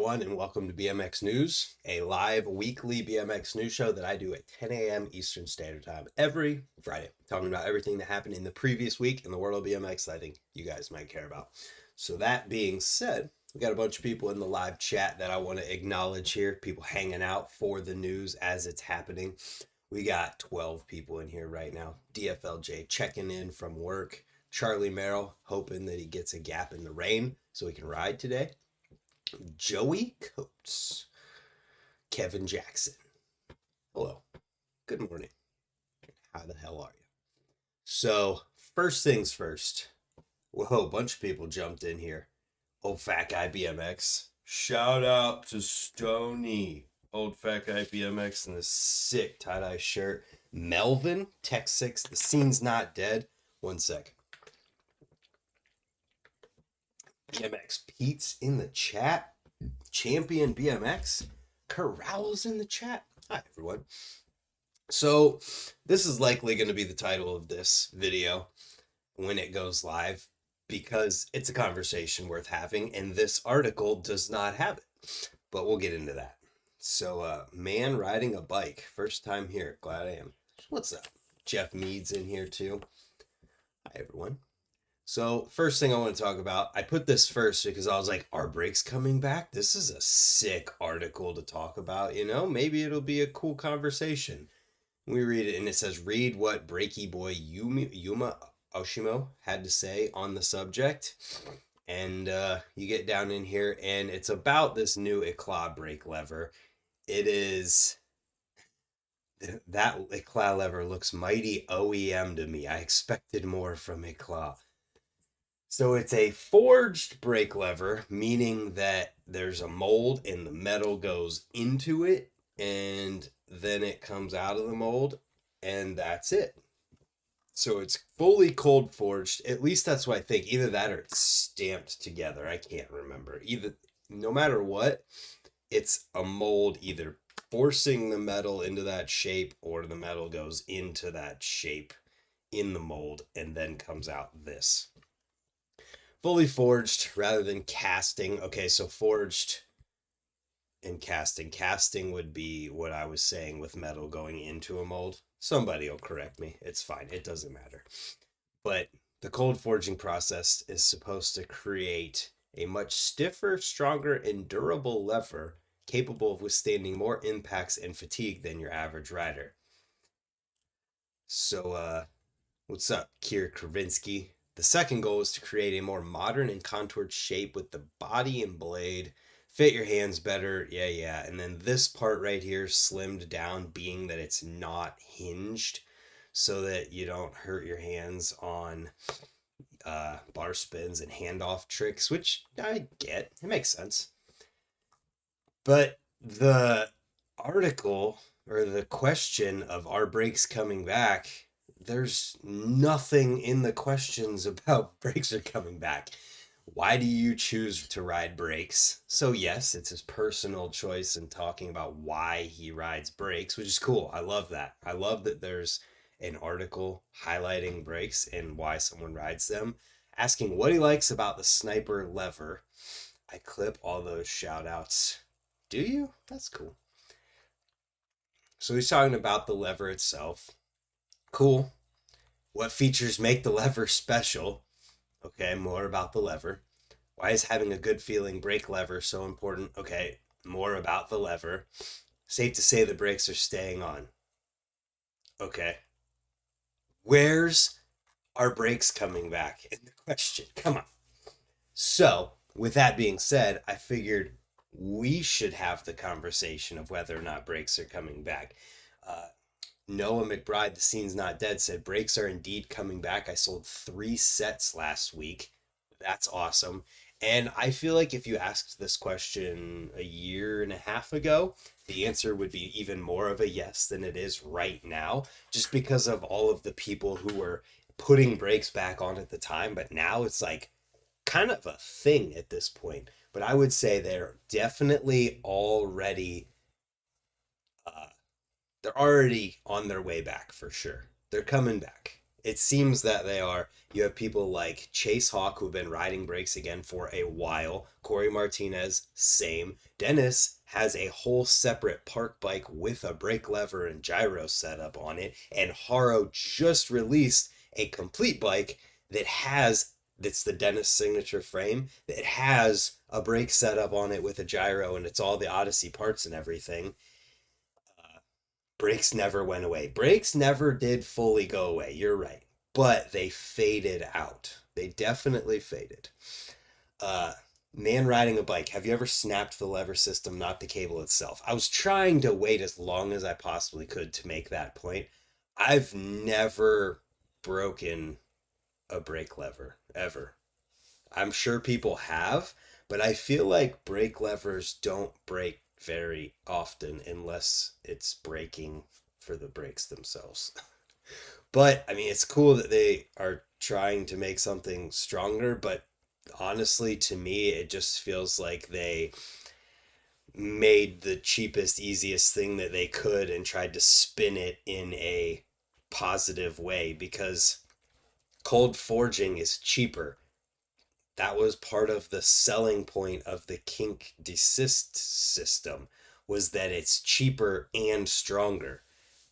everyone, and welcome to BMX News, a live weekly BMX news show that I do at 10 a.m. Eastern Standard Time every Friday, talking about everything that happened in the previous week in the world of BMX that I think you guys might care about. So that being said, we got a bunch of people in the live chat that I want to acknowledge here, people hanging out for the news as it's happening. We got 12 people in here right now. DFLJ checking in from work. Charlie Merrill hoping that he gets a gap in the rain so he can ride today. Joey Coates, Kevin Jackson. Hello. Good morning. How the hell are you? So, first things first. Whoa, a bunch of people jumped in here. Old Fat Guy BMX. Shout out to Stony. Old Fat Guy BMX in this sick tie-dye shirt. Melvin, Tech 6. The scene's not dead. 1 second. BMX Pete's in the chat. Champion BMX. Corral's in the chat. Hi, everyone. So, this is likely going to be the title of this video when it goes live because it's a conversation worth having, and this article does not have it. But we'll get into that. So, man riding a bike. First time here. Glad I am. What's up? Jeff Mead's in here too. Hi, everyone. So first thing I want to talk about, I put this first because I was like, are brakes coming back? This is a sick article to talk about, maybe it'll be a cool conversation. We read it and it says, read what Breaky Boy Yuma Oshimo had to say on the subject. And you get down in here and it's about this new Eclat brake lever. It is... That Eclat lever looks mighty OEM to me. I expected more from Eclat. So it's a forged brake lever, meaning that there's a mold and the metal goes into it and then it comes out of the mold and that's it. So it's fully cold forged. At least that's what I think. Either that or it's stamped together. I can't remember. No matter what, it's a mold either forcing the metal into that shape or the metal goes into that shape in the mold and then comes out this. Fully forged rather than casting. Okay, so forged and casting. Casting would be what I was saying with metal going into a mold. Somebody will correct me. It's fine. It doesn't matter. But the cold forging process is supposed to create a much stiffer, stronger, and durable lever capable of withstanding more impacts and fatigue than your average rider. So, what's up, Kier Kravinsky? The second goal is to create a more modern and contoured shape with the body and blade. Fit your hands better. Yeah. And then this part right here slimmed down, being that it's not hinged so that you don't hurt your hands on bar spins and handoff tricks, which I get. It makes sense. But the article or the question of are brakes coming back, there's nothing in the questions about brakes are coming back. Why do you choose to ride brakes? So yes, it's his personal choice in talking about why he rides brakes, which is cool. I love that. I love that there's an article highlighting brakes and why someone rides them, asking what he likes about the sniper lever. I clip all those shout outs. Do you? That's cool. So he's talking about the lever itself. Cool. What features make the lever special? Okay, more about the lever. Why is having a good feeling brake lever so important? Okay, more about the lever. Safe to say the brakes are staying on. Okay. Where's our brakes coming back in the question? Come on. So, with that being said, I figured we should have the conversation of whether or not brakes are coming back. Noah McBride, the scene's not dead, said brakes are indeed coming back. I sold 3 sets last week. That's awesome. And I feel like if you asked this question a year and a half ago, the answer would be even more of a yes than it is right now, just because of all of the people who were putting brakes back on at the time. But now it's like kind of a thing at this point. But I would say they're definitely already they're already on their way back for sure. They're coming back. It seems that they are. You have people like Chase Hawk who've been riding brakes again for a while. Corey Martinez, same. Dennis has a whole separate park bike with a brake lever and gyro setup on it. And Haro just released a complete bike that has that's the Dennis signature frame that has a brake setup on it with a gyro and it's all the Odyssey parts and everything. Brakes never went away. Brakes never did fully go away. You're right. But they faded out. They definitely faded. Uh, Man riding a bike. Have you ever snapped the lever system, not the cable itself? I was trying to wait as long as I possibly could to make that point. I've never broken a brake lever, ever. I'm sure people have, but I feel like brake levers don't break very often unless it's braking for the brakes themselves. But I mean, it's cool that they are trying to make something stronger, but honestly, to me, it just feels like they made the cheapest, easiest thing that they could and tried to spin it in a positive way because cold forging is cheaper. That was part of the selling point of the kink desist system was that it's cheaper and stronger,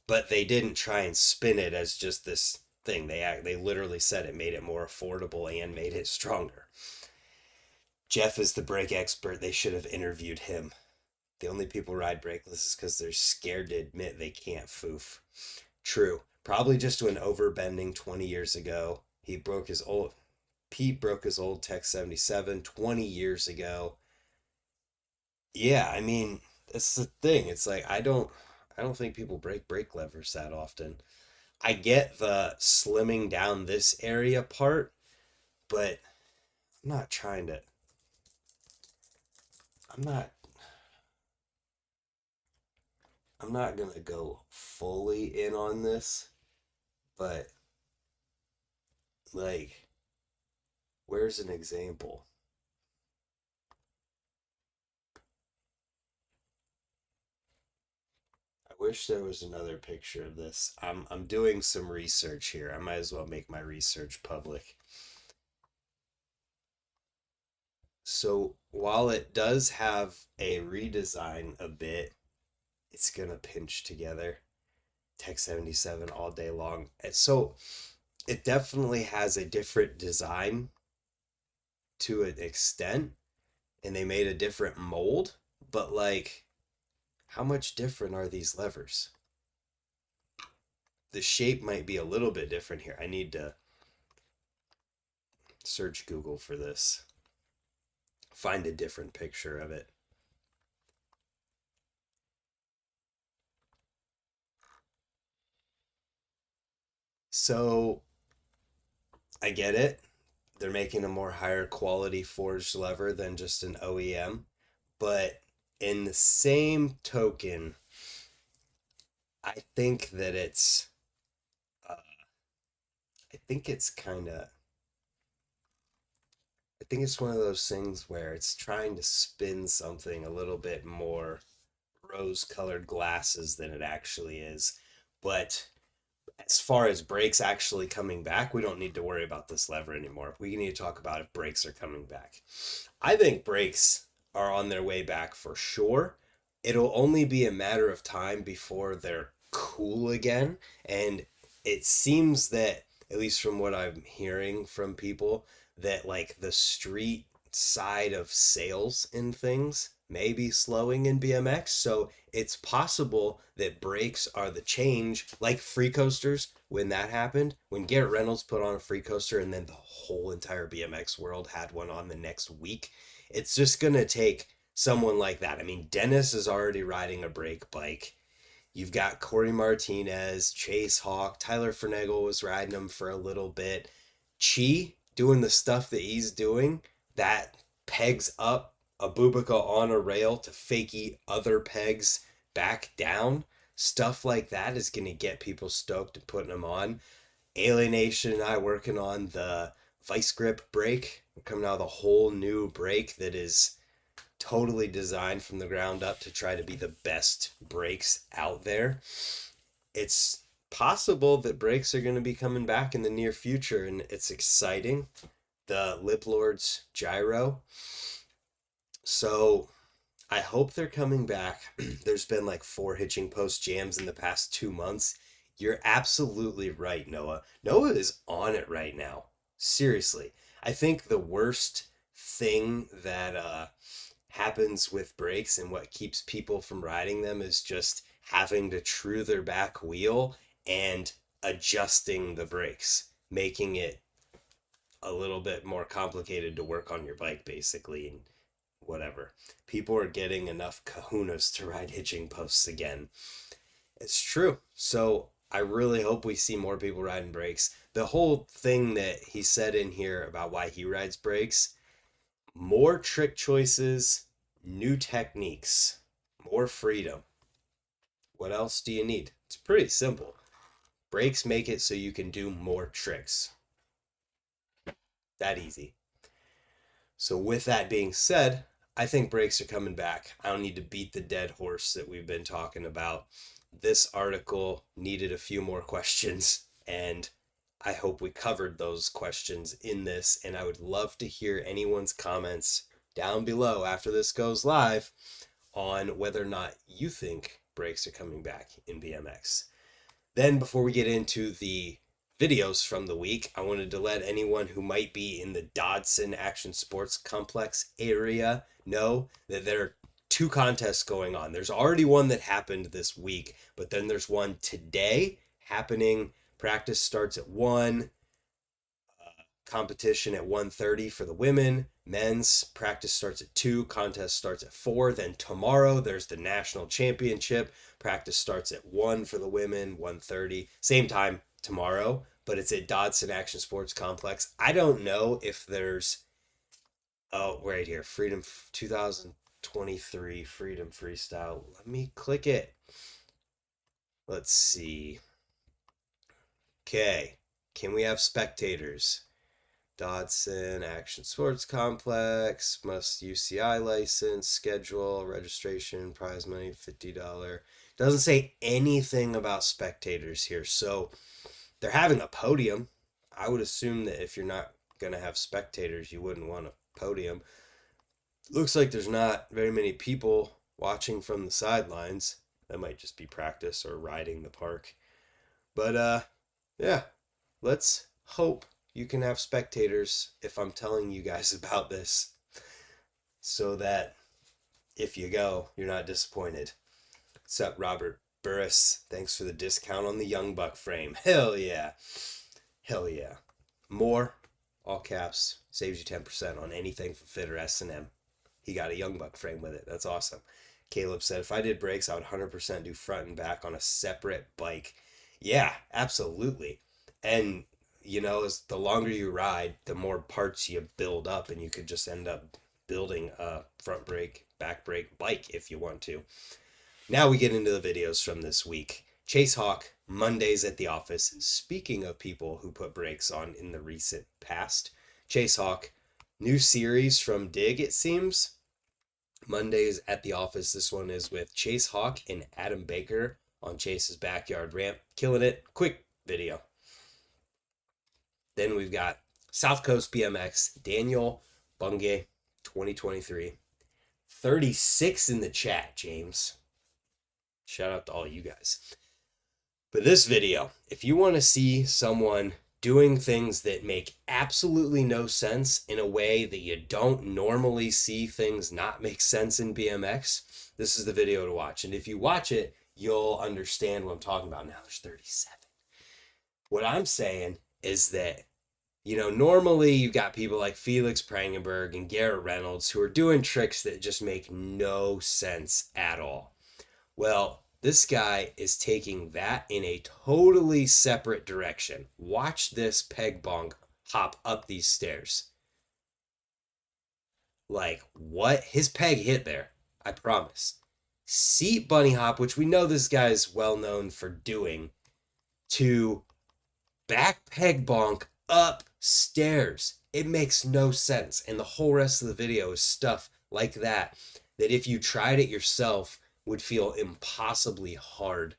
but they didn't try and spin it as just this thing. They literally said it made it more affordable and made it stronger. Jeff is the brake expert. They should have interviewed him. The only people ride brakeless is because they're scared to admit they can't foof. True. Probably just when overbending 20 years ago. Pete broke his old Tech 77 20 years ago. Yeah, I mean, that's the thing. It's like I don't think people break brake levers that often. I get the slimming down this area part, but I'm not trying to I'm not I'm not gonna go fully in on this, but like, where's an example? I wish there was another picture of this. I'm doing some research here. I might as well make my research public. So while it does have a redesign a bit, it's gonna pinch together. Tech 77 all day long. And so it definitely has a different design to an extent, and they made a different mold, but like, how much different are these levers? The shape might be a little bit different here. I need to search Google for this, find a different picture of it. So I get it. They're making a more higher quality forged lever than just an OEM, but in the same token, I think that uh, I think it's kind of, I think it's one of those things where it's trying to spin something a little bit more rose colored glasses than it actually is. But as far as brakes actually coming back, we don't need to worry about this lever anymore. We need to talk about if brakes are coming back. I think brakes are on their way back for sure. It'll only be a matter of time before they're cool again. And it seems that, at least from what I'm hearing from people, that like the street side of sales and things may be slowing in BMX. So it's possible that brakes are the change, like free coasters. When that happened, when Garrett Reynolds put on a free coaster and then the whole entire BMX world had one on the next week, it's just going to take someone like that. I mean, Dennis is already riding a brake bike. You've got Corey Martinez, Chase Hawk, Tyler Fernegal was riding them for a little bit. Chi doing the stuff that he's doing that pegs up a Bubica on a rail to fakey other pegs back down. Stuff like that is going to get people stoked and putting them on. Alienation and I working on the vice grip brake. We're coming out with a whole new brake that is totally designed from the ground up to try to be the best brakes out there. It's possible that brakes are going to be coming back in the near future, and it's exciting. The Lip Lords gyro. So I hope they're coming back. There's been like 4 hitching post jams in the past 2 months. You're absolutely right, Noah. Noah is on it right now. Seriously. I think the worst thing that happens with brakes and what keeps people from riding them is just having to true their back wheel and adjusting the brakes, making it a little bit more complicated to work on your bike, basically, and whatever. People are getting enough kahunas to ride hitching posts again. It's true. So I really hope we see more people riding brakes. The whole thing that he said in here about why he rides brakes, more trick choices, new techniques, more freedom. What else do you need? It's pretty simple. Brakes make it so you can do more tricks. That easy. So with that being said, I think brakes are coming back. I don't need to beat the dead horse that we've been talking about. This article needed a few more questions, and I hope we covered those questions in this, and I would love to hear anyone's comments down below after this goes live on whether or not you think brakes are coming back in BMX. Then before we get into the videos from the week, I wanted to let anyone who might be in the Dodson Action Sports Complex area know that there are 2 contests going on. There's already one that happened this week, but then there's one today happening. Practice starts at 1, competition at 1:30 for the women. Men's practice starts at 2, contest starts at 4. Then tomorrow there's the national championship. Practice starts at 1 for the women, 1:30. Same time tomorrow, but it's at Dodson Action Sports Complex. I don't know if there's, oh, right here, Freedom 2023 Freedom Freestyle. Let me click it. Let's see. Okay, can we have spectators? Dodson Action Sports Complex, must UCI license, schedule, registration, prize money, $50. Doesn't say anything about spectators here. So they're having a podium. I would assume that if you're not going to have spectators, you wouldn't want a podium. Looks like there's not very many people watching from the sidelines. That might just be practice or riding the park. But yeah, let's hope you can have spectators if I'm telling you guys about this, so that if you go, you're not disappointed. What's up, Robert Burris? Thanks for the discount on the Young Buck frame. Hell yeah. Hell yeah. More, all caps, saves you 10% on anything from Fit or S&M. He got a Young Buck frame with it. That's awesome. Caleb said, if I did brakes, I would 100% do front and back on a separate bike. Yeah, absolutely. And you know, as the longer you ride, the more parts you build up, and you could just end up building a front brake, back brake bike if you want to. Now we get into the videos from this week. Chase Hawk, Mondays at the office. Speaking of people who put brakes on in the recent past, Chase Hawk, new series from Dig, it seems. Mondays at the office. This one is with Chase Hawk and Adam Baker on Chase's backyard ramp. Killing it. Quick video. Then we've got South Coast BMX, Daniel Bunge, 2023. 36 in the chat, James. Shout out to all you guys. But this video, if you want to see someone doing things that make absolutely no sense in a way that you don't normally see things not make sense in BMX, this is the video to watch. And if you watch it, you'll understand what I'm talking about. Now there's 37. What I'm saying is that, you know, normally you've got people like Felix Prangenberg and Garrett Reynolds who are doing tricks that just make no sense at all. Well, this guy is taking that in a totally separate direction. Watch this peg bonk hop up these stairs. Like, what? His peg hit there, I promise. Seat bunny hop, which we know this guy is well known for doing, to back peg bonk upstairs. It makes no sense. And the whole rest of the video is stuff like that, that if you tried it yourself would feel impossibly hard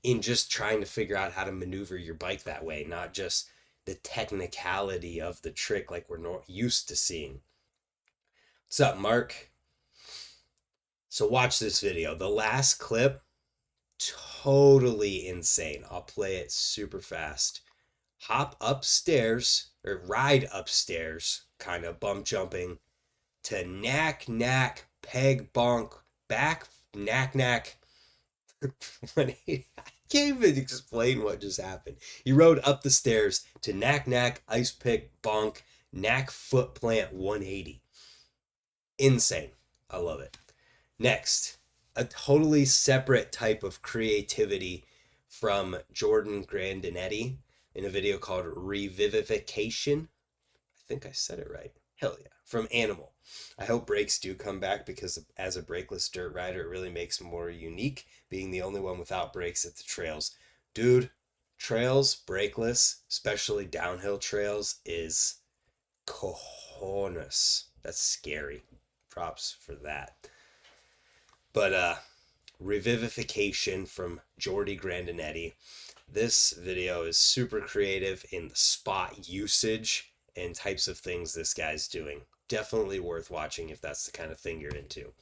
in just trying to figure out how to maneuver your bike that way, not just the technicality of the trick like we're not used to seeing. What's up, Mark? So watch this video. The last clip, totally insane. I'll play it super fast. Hop upstairs, or ride upstairs, kind of bump jumping, to knack, knack, peg, bonk, back, knack, knack. I can't even explain what just happened. He rode up the stairs to knack, knack, ice pick, bonk, knack, foot plant 180. Insane. I love it. Next, a totally separate type of creativity from Jordan Grandinetti in a video called Revivification. I think I said it right. Hell yeah. From Animal. I hope brakes do come back because as a brakeless dirt rider, it really makes me more unique, being the only one without brakes at the trails. Dude, trails, brakeless, especially downhill trails, is cojones. That's scary. Props for that. But Revivification from Jordy Grandinetti. This video is super creative in the spot usage and types of things this guy's doing. Definitely worth watching if that's the kind of thing you're into.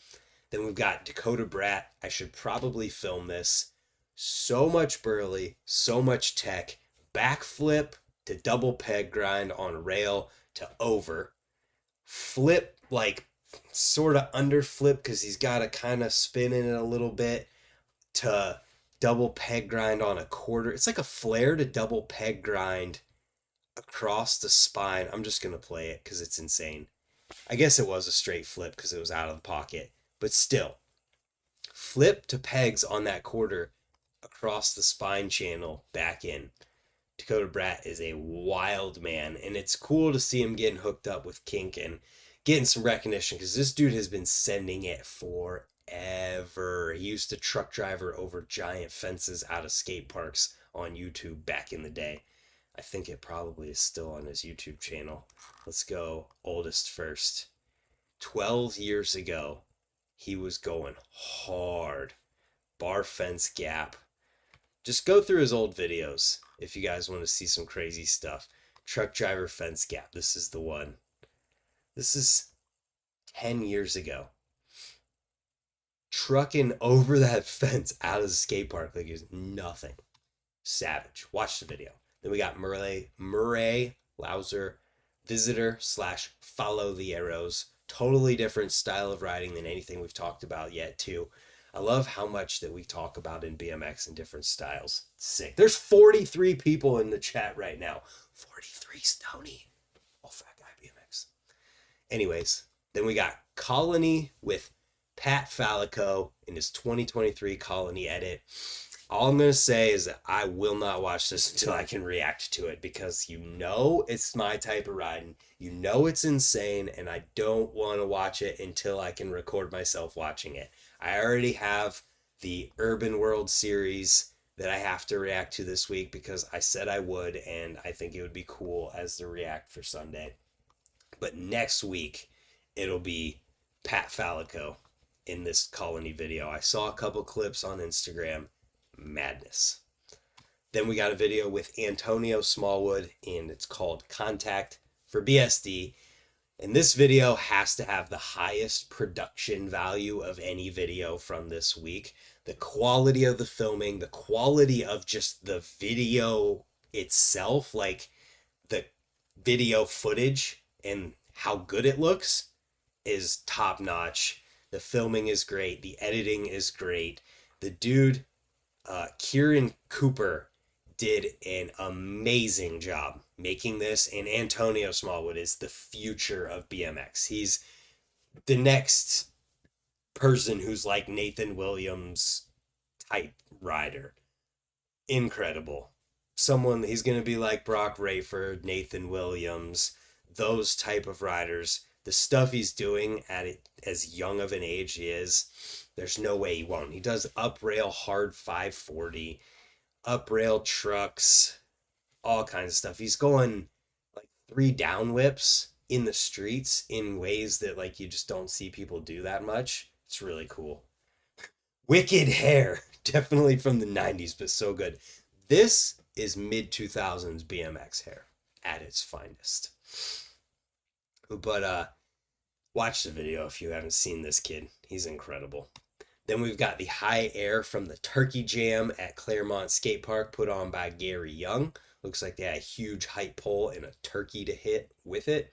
Then we've got Dakota Brat. I should probably film this. So much burly, so much tech. Backflip to double peg grind on rail to over. Flip, like sort of under flip because he's got to kind of spin in it a little bit to double peg grind on a quarter. It's like a flare to double peg grind across the spine. I'm just going to play it because it's insane. I guess it was a straight flip because it was out of the pocket, but still. Flip to pegs on that quarter across the spine channel back in. Dakota Brat is a wild man, and it's cool to see him getting hooked up with kink and getting some recognition because this dude has been sending it forever. He used to truck driver over giant fences out of skate parks on YouTube back in the day. I think it probably is still on his YouTube channel. Let's go oldest first. 12 years ago, he was going hard. Bar fence gap. Just go through his old videos if you guys want to see some crazy stuff. Truck driver fence gap. This is the one. This is 10 years ago. Trucking over that fence out of the skate park like it's nothing. Savage. Watch the video. Then we got Murray Lauser, visitor / follow the arrows. Totally different style of riding than anything we've talked about yet, too. I love how much that we talk about in BMX in different styles. It's sick. There's 43 people in the chat right now. 43 Stony. Oh, fat guy BMX. Anyways, then we got Colony with Pat Fallico in his 2023 Colony edit. All I'm going to say is that I will not watch this until I can react to it because you know it's my type of riding. You know it's insane, and I don't want to watch it until I can record myself watching it. I already have the Urban World series that I have to react to this week because I said I would, and I think it would be cool as the react for Sunday. But next week, it'll be Pat Fallico in this Colony video. I saw a couple clips on Instagram. Madness. Then we got a video with Antonio Smallwood, and it's called Contact for BSD. And this video has to have the highest production value of any video from this week. The quality of the filming, the quality of just the video itself, like the video footage and how good it looks is top notch. The filming is great. The editing is great. The dude, Kieran Cooper, did an amazing job making this, and Antonio Smallwood is the future of BMX. He's the next person who's like Nathan Williams type rider. Incredible. Someone, he's going to be like Brock Rayford, Nathan Williams, those type of riders. The stuff he's doing at it, as young of an age he is, there's no way he won't. He does up rail hard 540, up rail trucks, all kinds of stuff. He's going like 3 down whips in the streets in ways that like you just don't see people do that much. It's really cool. Wicked hair. Definitely from the 90s, but so good. This is mid 2000s BMX hair at its finest. But watch the video if you haven't seen this kid. He's incredible. Then we've got the high air from the Turkey Jam at Claremont Skate Park put on by Gary Young. Looks like they had a huge height pole and a turkey to hit with it.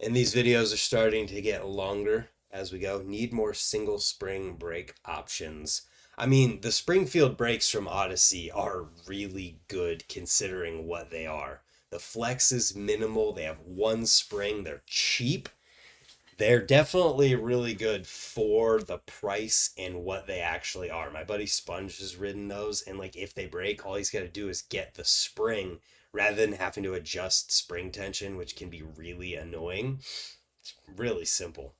And these videos are starting to get longer as we go. Need more single spring brake options. I mean, the Springfield brakes from Odyssey are really good considering what they are. The flex is minimal. They have one spring. They're cheap. They're definitely really good for the price and what they actually are. My buddy Sponge has ridden those, and like if they break, all he's got to do is get the spring rather than having to adjust spring tension, which can be really annoying. It's really simple.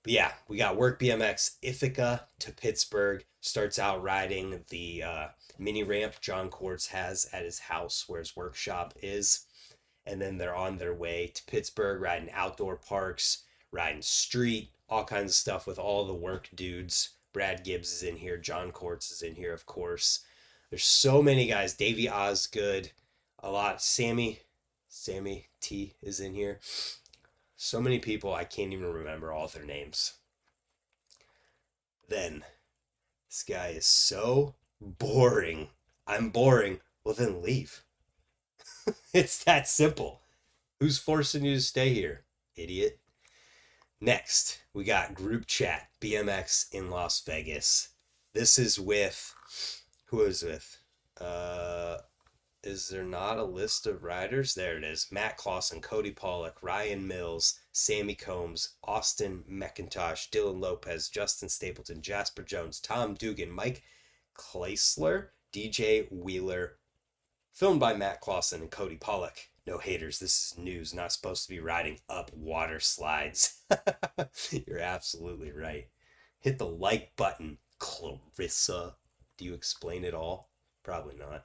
But yeah, we got Work BMX Ithaca to Pittsburgh. Starts out riding the mini ramp John Quartz has at his house where his workshop is. And then they're on their way to Pittsburgh, riding outdoor parks, riding street, all kinds of stuff with all the work dudes. Brad Gibbs is in here. John Quartz is in here, of course. There's so many guys. Davey Osgood, a lot. Sammy T is in here. So many people, I can't even remember all of their names. Then, this guy is so boring. I'm boring. Well, then leave. It's that simple. Who's forcing you to stay here, idiot? Next, we got Group Chat BMX in Las Vegas. This is with, who is with? Is there not a list of riders? There it is. Matt Clausen, Cody Pollock, Ryan Mills, Sammy Combs, Austin McIntosh, Dylan Lopez, Justin Stapleton, Jasper Jones, Tom Dugan, Mike Kleisler, DJ Wheeler. Filmed by Matt Clausen and Cody Pollock. No haters, this is news, not supposed to be riding up water slides. You're absolutely right. Hit the like button, Clarissa. Do you explain it all? Probably not.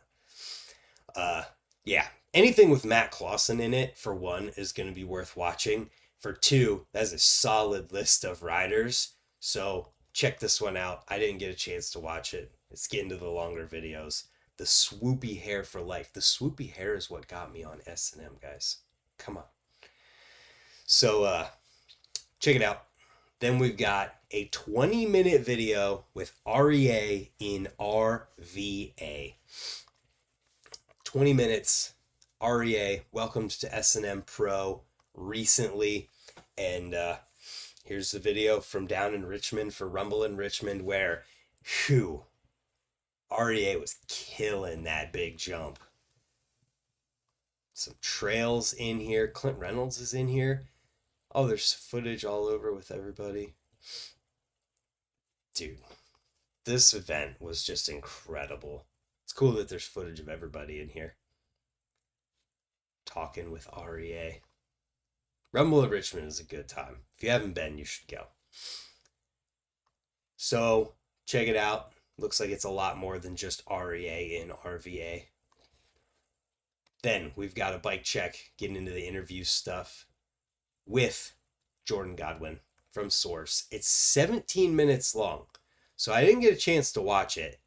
Yeah, anything with Matt Clausen in it, for one, is going to be worth watching. For two, that's a solid list of riders. So check this one out. I didn't get a chance to watch it. Let's get into the longer videos. The swoopy hair for life. The swoopy hair is what got me on S&M, guys. Come on. So check it out. Then we've got a 20-minute video with REA in RVA. 20 minutes. REA welcomed to S&M Pro recently. And here's the video from down in Richmond for Rumble in Richmond where, whew, REA was killing that big jump. Some trails in here. Clint Reynolds is in here. Oh, there's footage all over with everybody. Dude, this event was just incredible. It's cool that there's footage of everybody in here talking with REA. Rumble in Richmond is a good time. If you haven't been, you should go. So, check it out. Looks like it's a lot more than just REA and RVA. Then we've got a bike check, getting into the interview stuff with Jordan Godwin from Source. It's 17 minutes long. So I didn't get a chance to watch it,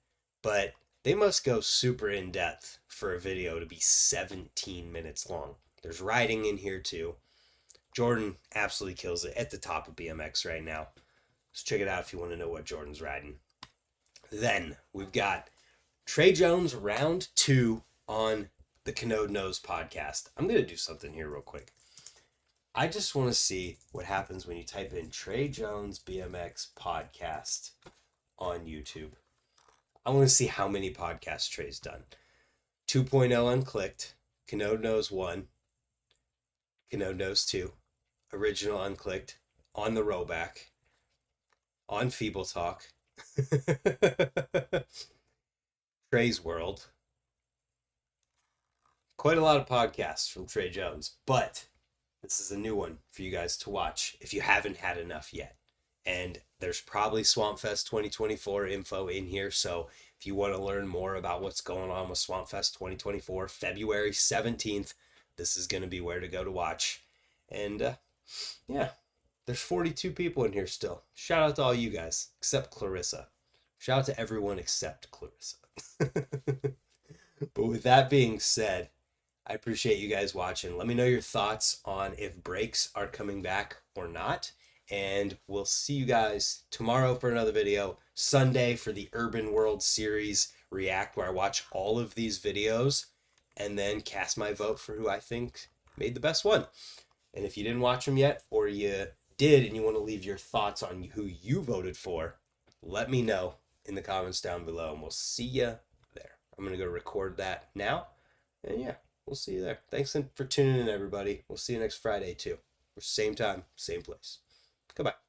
but they must go super in depth for a video to be 17 minutes long. There's riding in here too. Jordan absolutely kills it at the top of BMX right now. So check it out if you want to know what Jordan's riding. Then we've got Trey Jones round 2 on the Canode Nose podcast. I'm going to do something here real quick. I just want to see what happens when you type in Trey Jones BMX podcast on YouTube. I want to see how many podcasts Trey's done. 2.0 unclicked, Canode Nose 1, Canode Nose 2, original unclicked, on the rollback, on Feeble Talk, Trey's World. Quite a lot of podcasts from Trey Jones, but this is a new one for you guys to watch if you haven't had enough yet. And there's probably SwampFest 2024 info in here, so if you want to learn more about what's going on with SwampFest 2024, February 17th, this is going to be where to go to watch. And yeah, there's 42 people in here still. Shout out to all you guys, except Clarissa. Shout out to everyone except Clarissa. But with that being said, I appreciate you guys watching. Let me know your thoughts on if brakes are coming back or not. And we'll see you guys tomorrow for another video, Sunday for the Urban World Series React, where I watch all of these videos and then cast my vote for who I think made the best one. And if you didn't watch them yet, or you did and you want to leave your thoughts on who you voted for, let me know in the comments down below, and we'll see you there. I'm going to go record that now. And yeah, we'll see you there. Thanks for tuning in, everybody. We'll see you next Friday, too. Same time, same place. Goodbye.